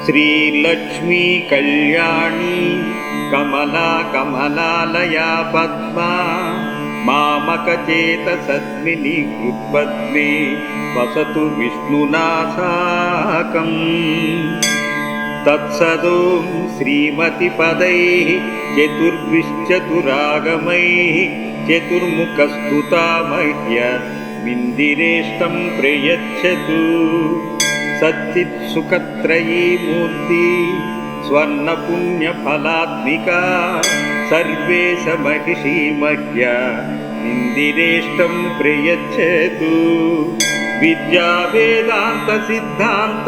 श्रीलक्ष्मी कल्याणी कमला कमलालया पद्मा मामकचेतसस्मिनि हृत्पद्मे वसतु विष्णुना साकम्। तत्सदों श्रीमतिपदैः चतुर्भिश्चतुरागमैः चतुर्मुखस्तुता मह्यमिन्दिरेष्टं प्रयच्छतु। सच्चित्सुखत्रयी मूर्ति स्वर्णपुण्यफलात्मिका सर्वेश महिषी मह्यमिन्दिरेष्टं प्रयच्छतु। विद्या वेदान्त सिद्धान्त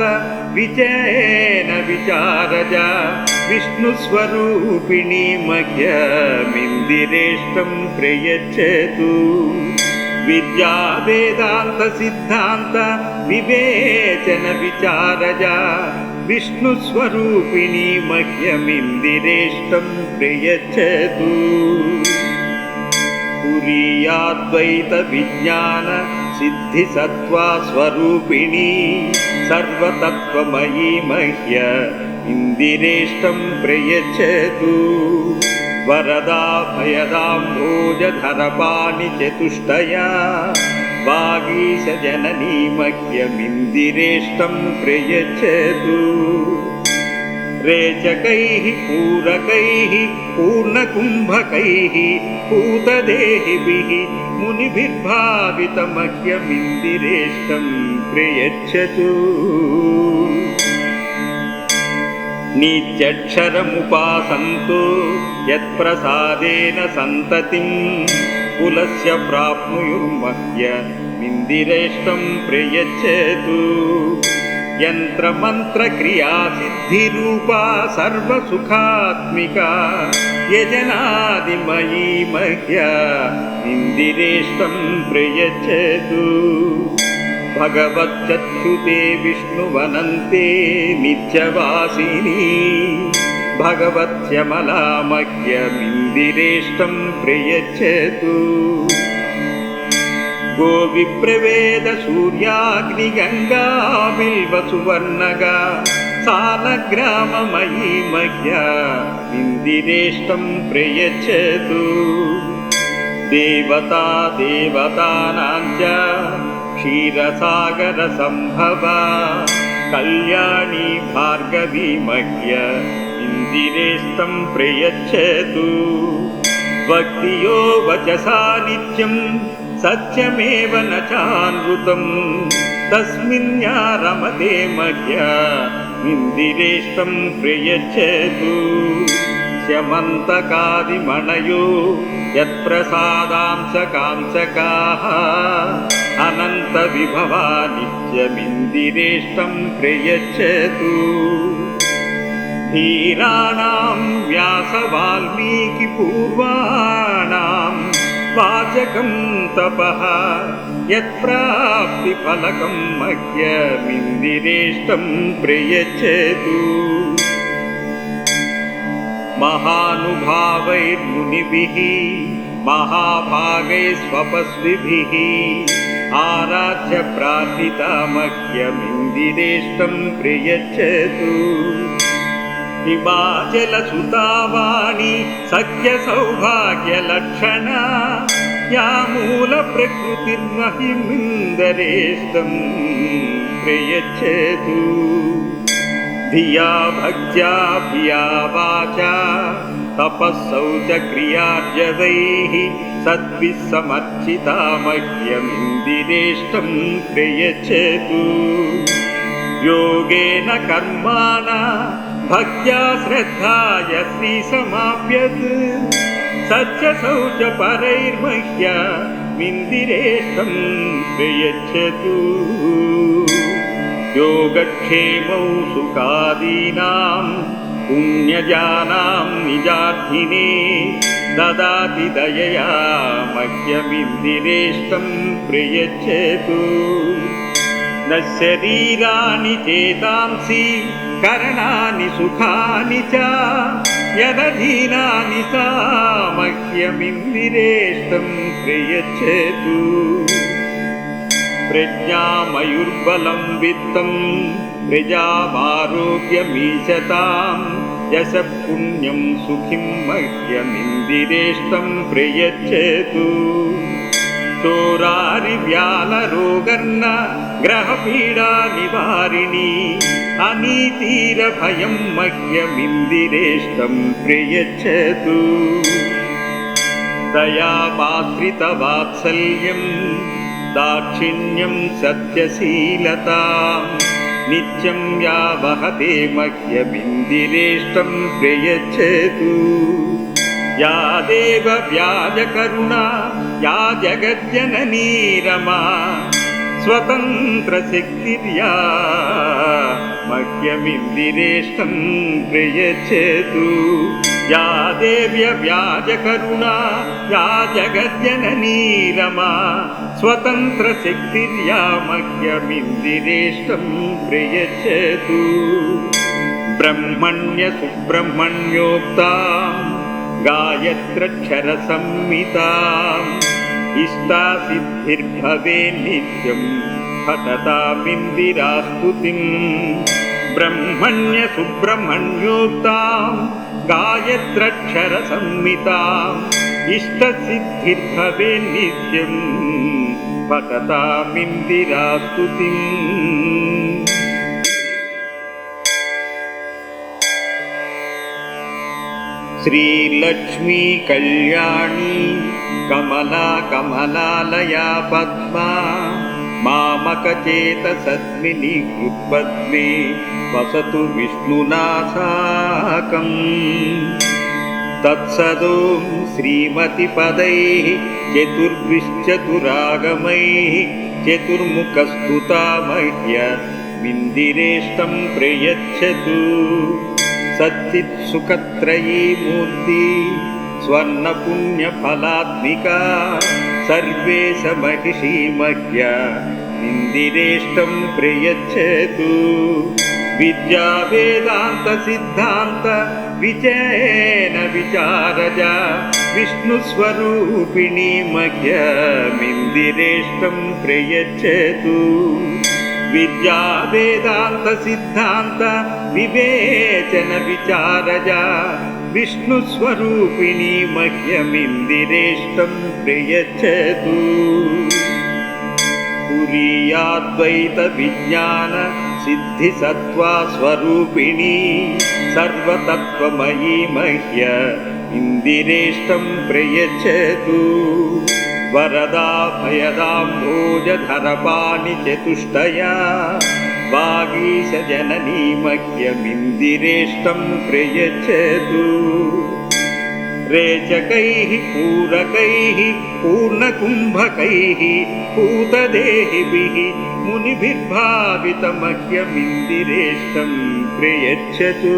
विजयेन विचारजा विष्णुस्वरूपिणी मह्यमिन्दिरेष्टं प्रयच्छतु। विद्या वेदान्त सिद्धान्त विवेचन विचारजा विष्णुस्वरूपिणी मह्यमिन्दिरेष्टं प्रयच्छतु। तुरीयाद्वैत विज्ञान सिद्धि सत्त्वा स्वरूपिणी सर्वतत्त्वमयी मह्यमिन्दिरेष्टं प्रयच्छतु। वरदा भयदाम्भोजधरपाणि चतुष्टया वागीश जननी मह्यमिन्दिरेष्टं प्रयच्छतु। रेचकैः पूरकैः पूर्णकुम्भकैः पूतदेहिभिः मुनिभिर्भावितमह्यमिन्दिरेष्टं प्रयच्छतु। नित्यक्षरमुपासन्तु यत्प्रसादेन सन्ततिं कुलस्य प्राप्नुयुर्मह्यमिन्दिरेष्टं प्रयच्छतु। यन्त्रमन्त्रक्रियासिद्धिरूपा सर्वसुखात्मिका यजनादिमयी मह्यमिन्दिरेष्टं प्रयच्छतु। भगवच्चक्षुते विष्णुवनन्ते नित्यवासिनी भगवत्यमला मह्यमिन्दिरेष्टं प्रयच्छतु। गोविप्रवेद सूर्याग्निगङ्गा बिल्वसुवर्णगा सालग्राममयी मह्यमिन्दिरेष्टं प्रयच्छतु। देवता देवतानां च क्षीरसागरसम्भवा कल्याणी भार्गवी मह्यमिन्दिरेष्टं प्रयच्छतु। भक्तियो वचसा नित्यं सत्यमेव न चानृतं तस्मिन् या रमते मह्यमिन्दिरेष्टं प्रयच्छतु। स्यमन्तकादिमणयो यत्प्रसादांशकांशकाः अनन्तविभवा नित्यमिन्दिरेष्टं प्रयच्छतु। धीराणां व्यासवाल्मीकिपूर्वाणां वाचकं तपः यत्प्राप्तिफलकं मह्यमिन्दिरेष्टं प्रयच्छतु। महानुभावैर्मुनिभिः महाभागैस्वपस्विभिः आराध्य प्रार्थिता मह्यमिन्दिरेष्टं प्रयच्छतु। हिमाचलसुतावाणी सख्यसौभाग्यलक्षणा या मूलप्रकृतिर्महिमिन्दिरेष्टं प्रयच्छतु। धिया भक्त्या भिया वाचा तपःशौचक्रियार्जवैः सद्भिः समर्चिता मह्यमिन्दिरेष्टं प्रयच्छतु। योगेन कर्माणा भक्त्या श्रद्धाया श्रीसमाप्यत् सत्यशौचपरैर्मह्यमिन्दिरेष्टं प्रयच्छतु। योगक्षेमौ सुखादीनां पुण्यजानां निजार्थिने ददाति दयया मह्यमिन्दिरेष्टं प्रयच्छतु। न शरीराणि चेतांसि करणानि सुखानि च यदधीनानि सा मह्यमिन्दिरेष्टं प्रयच्छतु। ప్రజ్ఞామయుర్బలం విత్తం ప్రజామారోగ్యమీశతాం యశ పుణ్యం సుఖిం మహ్యమిందిరేష్టం ప్రయచ్చేతు చోరారివ్యాలరోగర్ణ గ్రహపీడా నివారిణి అనీతీరభయం మహ్యమిందిరేష్టం ప్రయచ్చేతు దయాపాత్రితవాత్సల్యం దాక్షిణ్యం సత్యశీలతాం నిత్యం యా వహతే మహ్యమిందిరేష్టం ప్రయచ్చేతు యా దేవ వ్యాజకరుణా యా జగజ్జననీ రమా స్వతంత్రశక్తిర్యా మహ్యమిందిరేష్టం ప్రయచ్చేతు యా దేవ్య వ్యాజకరుణా యా జగజ్జననీ రమా స్వతంత్రశక్తిర్యా మహ్యమిందిరేష్టం ప్రయచ్చేతు బ్రహ్మణ్య సుబ్రహ్మణ్యోక్తాం గాయత్రక్షర సంహితాం ఇష్టాసిద్ధిర్భవే నిత్యం పఠతామిందిరాస్తుతిం బ్రహ్మణ్య సుబ్రహ్మణ్యోక్తాం గాయత్రక్షర సంహితాం ఇష్టసిద్ధిర్భవే నిత్యం పఠతామిందిరాస్తుతిం శ్రీలక్ష్మీ కళ్యాణి కమలా కమలాలయా పద్మా మామకచేత సద్మిని హృత్పద్మే వసతు విష్ణునా సాకం తత్సదోం శ్రీమతిపదైః చతుర్భిశ్చతురాగమైః చతుర్ముఖస్తుతా మహ్యమిందిరేష్టం ప్రయచ్చతు సచ్చిత్సుఖత్రయీ మూర్తి స్వర్ణపుణ్యఫలాత్మికా సర్వేశ మహిషీ మహ్యమిందిరేష్టం ప్రయచ్చతు విద్యా వేదాంత సిద్ధాంత విజయేన విచారజ విష్ణుస్వరూపిణీ మహ్యమిందిరేష్టం ప్రయచ్చతు విద్యా వేదాంత సిద్ధాంత వివేచన విచారజ విష్ణుస్వరూపిణీ మహ్యమిందిరేష్టం ప్రయచ్చతు తురీయాద్వైత విజ్ఞాన సిద్ధి సత్వా స్వరూపిణీ సర్వతత్వమయీ మహ్యమిందిరేష్టం ప్రయచ్చతు వరదా భయదాంభోజధరపాణి చతుష్టయా వాగీశ జననీ మహ్యమిందిరేష్టం ప్రయచ్చతు రేచకైః పూరకైః పూర్ణకుంభకైః పూతదేహిభిః మునిభిర్భావితమహ్యమిందిరేష్టం ప్రయచ్చతు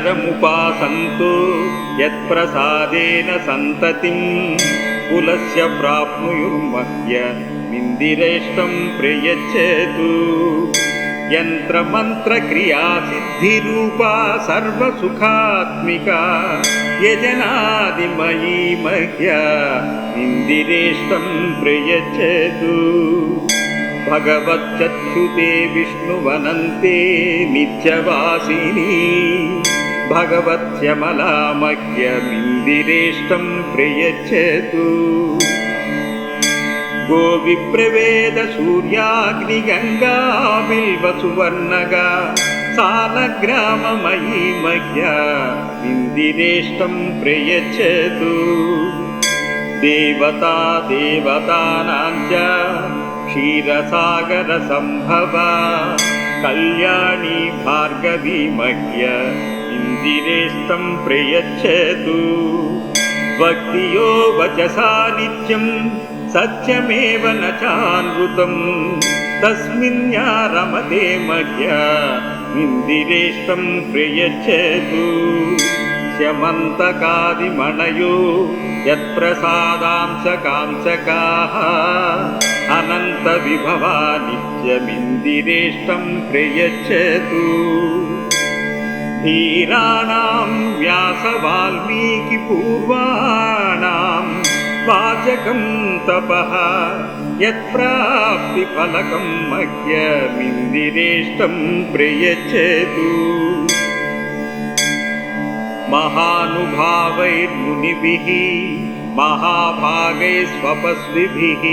నిత్యక్షరముపాసంతో యత్ప్రసాదేన సంతతిం కులస్య ప్రాప్నుయుర్మహ్యమిందిరేష్టం ప్రయచ్చతు యంత్రమంత్రక్రియాసిద్ధిరూపా సర్వసుఖాత్మికా యజనాదిమయీ మహ్యమిందిరేష్టం ప్రయచ్చతు భగవచ్చచ్యుతే విష్ణువనంతే నిత్యవాసిని భగవత్యమలా మహ్యమిందిరేష్టం ప్రయచ్చతు గోవిప్రవేద సూర్యాగ్నిగంగా బిల్వసువర్ణగా సాలగ్రామమయీ మహ్యమిందిరేష్టం ప్రయచ్చతు దేవతా దేవతానాంచ క్షీరసాగర సంభవ కళ్యాణి భార్గవీ మహ్యమిందిరేష్టం ప్రయచ్చతు భక్తియో వచసా నిత్యం సత్యమేవ న చానృతం తస్మిన్యా రమతే మహ్యమిందిరేష్టం ప్రయచ్చతు శమంతకాదిమణయో యత్ప్రసాదాంశకాంశకాః అనంత విభవా నిత్యమిందిరేష్టం ప్రయచ్చతు ధీరాణాం వ్యాస వాల్మీకి పూర్వాణాం వాచకం తపః యత్ప్రాప్తి ఫలకం మహ్యమిందిరేష్టం ప్రయచ్చతు. మహానుభావైర్మునిభిః మహాభాగైస్వపస్విభిః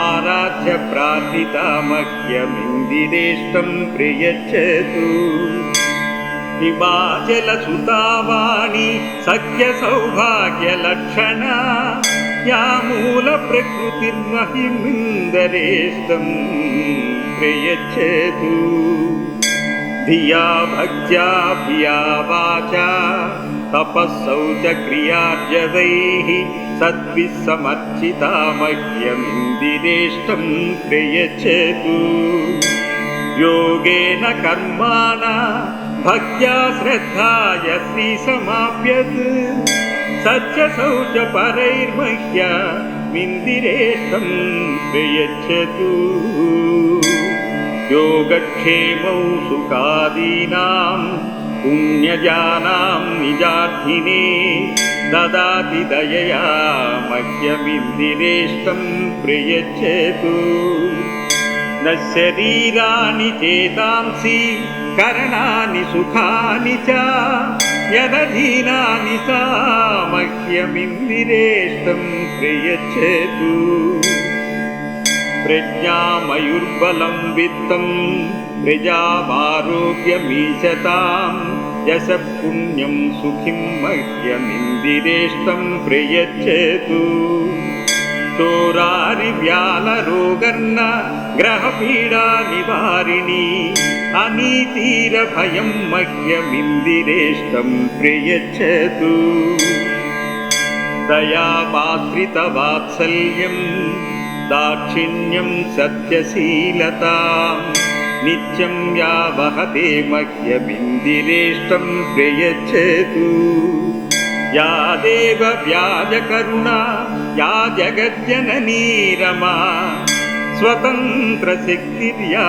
ఆరాధ్య ప్రార్థితా మహ్యమిందిరేష్టం ప్రయచ్చతు. హిమాచలసుతావాణి సఖ్య సౌభాగ్యలక్షణ యా మూల ప్రకృతిర్మహిమిందరేష్టం ప్రయచ్చతు. ధియా భక్త్యా భియా వాచా తపస్సౌచ క్రియార్జవైః సద్భిః సమర్చితా మహ్యమిందిరేష్టం ప్రయచ్చతు. యోగేన కర్మాణ భక్త్యా శ్రద్ధాయ శ్రీ సమాప్యత్ సత్య శౌచ పరైర్మహ్యమిందిరేష్టం ప్రయచ్చతు. యోగక్షేమౌ సుఖాదీనాం పుణ్యజానాం నిజార్థినే దదాతి దయయా మహ్యమిందిరేష్టం ప్రయచ్చతు. న శరీరాణి చేతాంసి కరణాని సుఖాని చ యదధీనాని సా మహ్యమిందిరేష్టం ప్రయచ్చతు. ప్రజ్ఞామయుర్బలం విత్తం ప్రజామారోగ్యమీశతాం యశ పుణ్యం సుఖిం మహ్యమిందిరేష్టం ప్రయచ్చతు. చోరారివ్యాలరోగర్ణ గ్రహపీడా నివారిణి అనీతిరభయం మహ్యమిందిరేష్టం ప్రయచ్చతు. దయాపాశ్రితవాత్సల్యం దాక్షిణ్యం సత్యశీలతాం నిత్యం యా వహతే మహ్యమిందిరేష్టం ప్రయచ్చతు. యా దేవ వ్యాజకరుణా యా జగజ్జననీ రమా స్వతంత్రశక్తిర్యా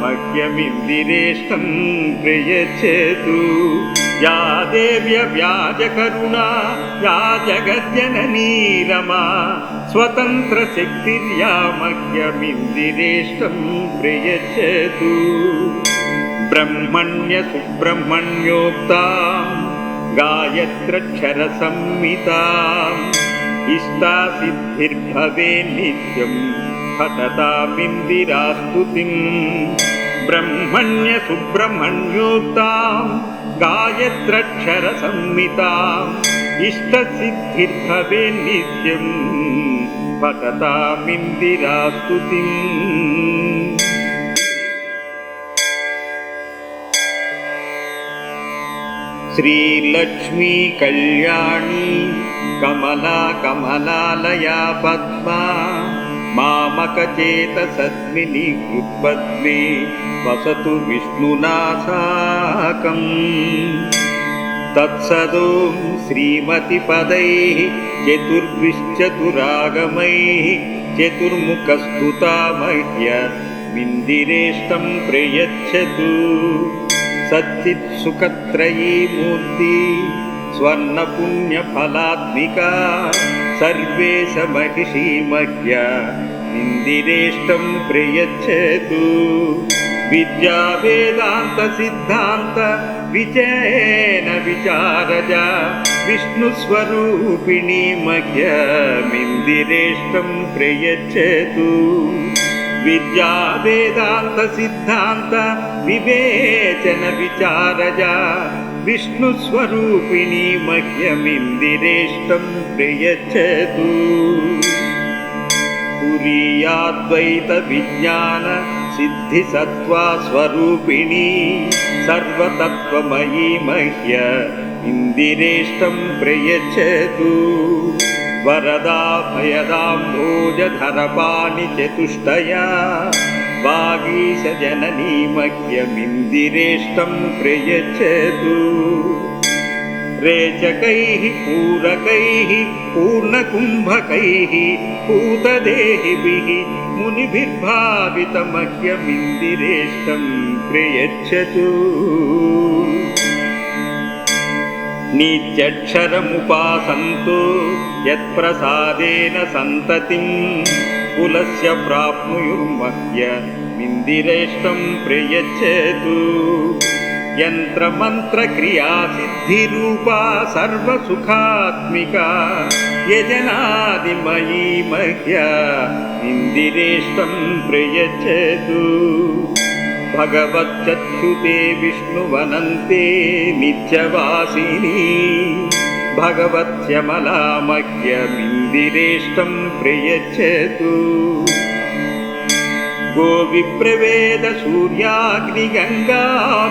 మహ్యమిందిరేష్టం ప్రయచ్చతు. యా దేవ్య వ్యాజకరుణా యా జగజ్జననీ రమా స్వతంత్రశక్తిర్యా మహ్యమిందిరేష్టం ప్రయచ్చతు. బ్రహ్మణ్య సుబ్రహ్మణ్యోక్తాం గాయత్రక్షర సంహితాం ఇష్టాసిద్ధిర్భవే నిత్యం పఠతామిందిరాస్తుతిం. బ్రహ్మణ్య సుబ్రహ్మణ్యోక్తాం గాయత్రక్షర సంహితాం ఇష్టసిద్ధిర్భవే నిత్యం పఠతామిందిరాస్తుతిం. శ్రీలక్ష్మీ కళ్యాణి కమలా కమలాలయా పద్మా మామకచేత సద్మిని కృత్పద్మే వసతు విష్ణునా సాకం. తత్సదోం శ్రీమతిపదైః చతుర్భిశ్చతురాగమైః చతుర్ముఖస్తుతా మహ్యమిందిరేష్టం ప్రయచ్చతు. సచ్చిత్సుఖత్రయీ మూర్తి స్వర్ణపుణ్యఫలాత్మికా సర్వేశ మహిషీ మహ్యమిందిరేష్టం ప్రయచ్చతు. విద్యా వేదాంత సిద్ధాంత విజయేన విచారజ విష్ణుస్వరూపిణీ మహ్యమిందిరేష్టం ప్రయచ్చతు. విద్యా వేదాంత సిద్ధాంత వివేచన విచారజ విష్ణుస్వరూపిణీ మహ్యమిందిరేష్టం ప్రయచ్చతు. పురీయాద్వైత విజ్ఞాన సిద్ధి సత్వా స్వరూపిణీ సర్వతత్వమయీ మహ్యమిందిరేష్టం ప్రయచ్చతు. వరదా భయదాంభోజధరపాణి చతుష్టయా వాగీశ జననీ మహ్యమిందిరేష్టం ప్రయచ్చతు. రేచకైః పూరకైః పూర్ణకుంభకైః పూతదేహిభిః మునిభిర్భావితమహ్యమిందిరేష్టం ప్రయచ్చతు. నిత్యక్షరముపాసంతో యత్ప్రసాదేన సంతతిం కులస్య ప్రాప్నుయుర్మహ్య మిందిరేష్టం ప్రయచ్చేతు. యంత్రమంత్రక్రియాసిద్ధిరూపా సర్వసుఖాత్మికా యజనాదిమయీ మహ్య మిందిరేష్టం ప్రయచ్చేతు. భగవచ్చచ్యుతే విష్ణువనంతే నిత్యవాసిని భగవత్యమలా మహ్య మిందిరేష్టం ప్రయచ్చేతు. గోవిప్రవేద సూర్యాగ్నిగంగా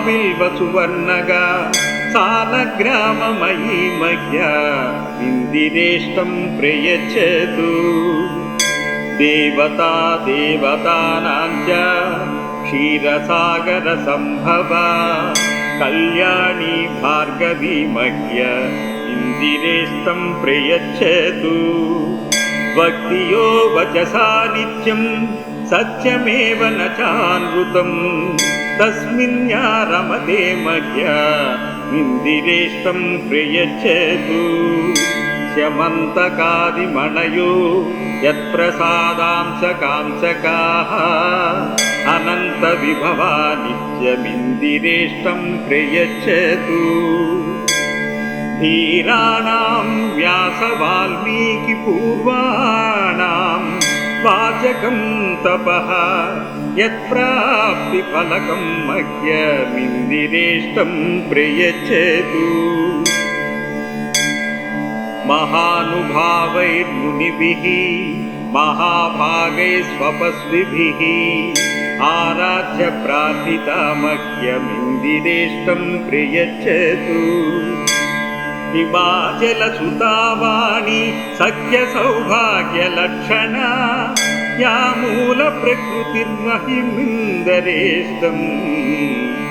బిల్వసువర్ణగా సాలగ్రామమయీ మహ్య మిందిరేష్టం ప్రయచ్చేతు. దేవతా దేవతానాంచ క్షీరసాగర సంభవ కళ్యాణి భార్గవీ మహ్య ఇందిరేష్టం ప్రయచ్చేతు. భక్తియో వచసా నిత్యం సత్యమేవ న చానృతం తస్మిన్యా రమతే మహ్య ఇందిరేష్టం ప్రయచ్చేతు. శమంతకాదిమణయో యత్ప్రసాదాంశ కాంశకాః అనంత విభవా నిత్యమిందిరేష్టం ప్రయచ్చేతు. ధీరాణాం వ్యాస వాల్మీకి పూర్వాణాం వాచకం తపః యత్ప్రాప్తి ఫలకం మహ్య మిందిరేష్టం ప్రయచ్చేతు. మహానుభావైర్మునిభిః మహాభాగైస్వపస్విభిః ఆరాధ్య ప్రార్థితా మహ్య మిందిరేష్టం ప్రయచ్చేతు. హిమాచలసుతావాణి సఖ్య సౌభాగ్యలక్షణ యా మూల ప్రకృతిర్మహిమిందరేష్టం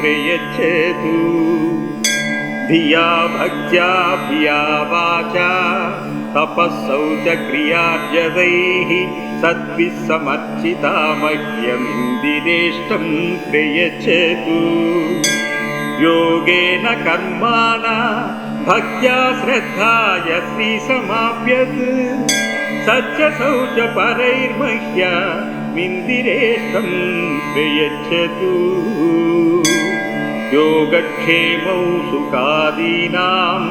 ప్రయచ్చేతు. ధియా భక్త్యా భియా వాచా తపస్సౌచ క్రియార్జవైః సద్భిః సమర్చితా మహ్య మిందిరేష్టం ప్రయచ్చేతు. యోగేన కర్మాణ భక్త్యా శ్రద్ధాయ శ్రీ సమాప్యత్ సత్య శౌచ పరైర్మహ్య మిందిరేష్టం ప్రయచ్చేతు. యోగక్షేమౌ సుఖాదీనాం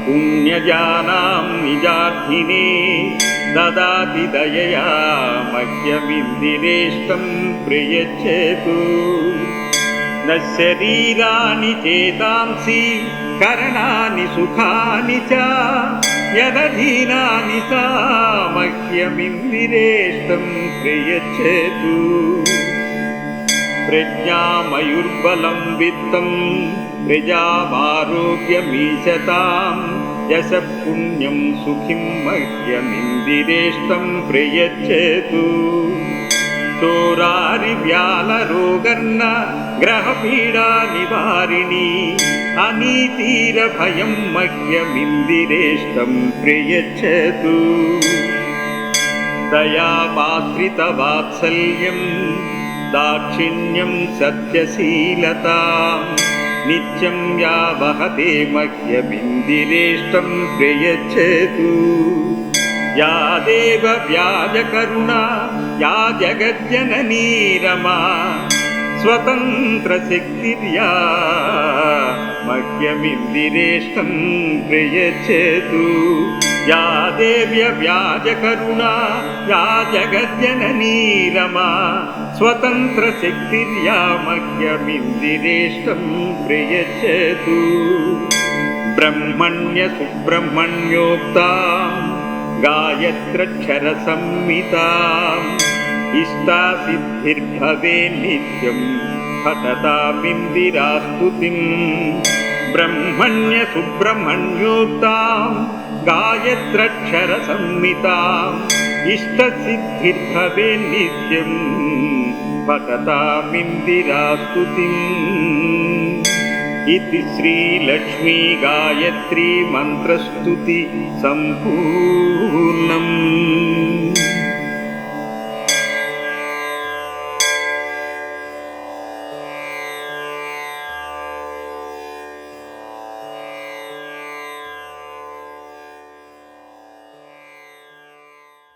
పుణ్యజానాం నిజార్థినే దదాతి దయయా మహ్యమిందిరేష్టం ప్రయచ్చేతు. న శరీరాణి చేతాంసి కరణాని సుఖాని చ యదధీనాని సా మహ్యమిందిరేష్టం ప్రయచ్చేతు. ప్రజ్ఞామయుర్బలం విత్తం ప్రజామారోగ్యమీశతాం యశ పుణ్యం సుఖిం మహ్యమిందిరేష్టం ప్రయచ్చేతు. చోరారివ్యాలరోగన్న గ్రహపీడా నివారిణి అనీతిరభయం మహ్యమిందిరేష్టం ప్రయచ్చేతు. దయాపాత్రితవాత్సల్యం దాక్షిణ్యం సత్యశీలతాం నిత్యం యా వహతే మహ్యమిందిరేష్టం ప్రయచ్చేతు. యా దేవ వ్యాజకరుణా యా జగజ్జననీ రమా స్వతంత్రశక్తిర్యా మహ్యమిందిరేష్టం ప్రయచ్చేతు. యా దేవ్య వ్యాజకరుణా యా జగజ్జననీ రమా స్వతంత్రశక్తిర్యా మహ్యమిందిరేష్టం ప్రయచ్చేతు. బ్రహ్మణ్య సుబ్రహ్మణ్యోక్తాం గాయత్రక్షర సంహితాం ఇష్టాసిద్ధిర్భవే నిత్యం పఠతామిందిరాస్తుతిం. బ్రహ్మణ్య సుబ్రహ్మణ్యోక్తాం గాయత్రక్షర సంహితాం ఇష్టసిద్ధిర్భవే నిత్యం పఠతామిందిరాస్తుతిం. इति श्रीलक्ष्मी गायत्री मंत्रस्तुति संपूर्णम्.